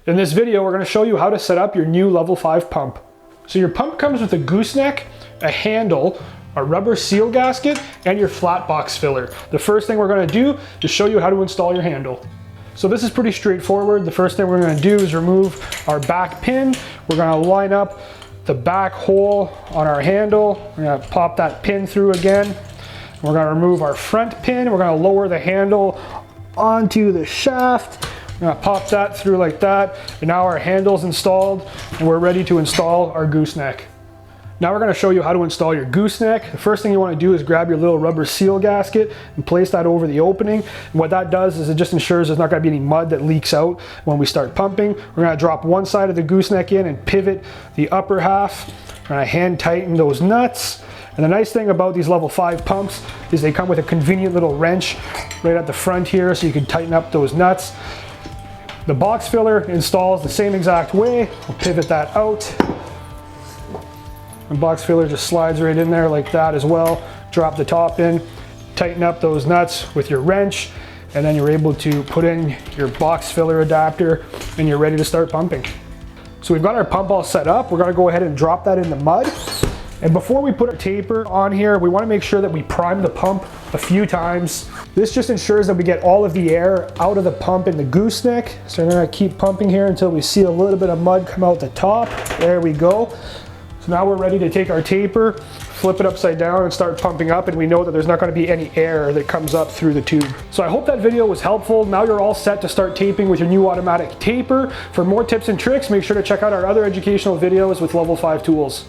In this video, we're going to show you how to set up your new level 5 pump. So your pump comes with a gooseneck, a handle, a rubber seal gasket, and your flat box filler. The first thing we're going to do is show you how to install your handle. So this is pretty straightforward. The first thing we're going to do is remove our back pin. We're going to line up the back hole on our handle. We're going to pop that pin through again. We're going to remove our front pin. We're going to lower the handle onto the shaft. We're going to pop that through like that. And now our handle's installed and we're ready to install our gooseneck. Now we're going to show you how to install your gooseneck. The first thing you want to do is grab your little rubber seal gasket and place that over the opening. And what that does is it just ensures there's not going to be any mud that leaks out when we start pumping. We're going to drop one side of the gooseneck in and pivot the upper half. We're going to hand tighten those nuts. And the nice thing about these level 5 pumps is they come with a convenient little wrench right at the front here so you can tighten up those nuts. The box filler installs the same exact way. We'll pivot that out. The box filler just slides right in there like that as well. Drop the top in, tighten up those nuts with your wrench, and then you're able to put in your box filler adapter and you're ready to start pumping. So we've got our pump all set up. We're gonna go ahead and drop that in the mud. And before we put our taper on here, we wanna make sure that we prime the pump a few times. This just ensures that we get all of the air out of the pump in the gooseneck. So we're gonna keep pumping here until we see a little bit of mud come out the top. There we go. So now we're ready to take our taper, flip it upside down and start pumping up, and we know that there's not going to be any air that comes up through the tube. So I hope that video was helpful. Now you're all set to start taping with your new automatic taper. For more tips and tricks, make sure to check out our other educational videos with Level 5 tools.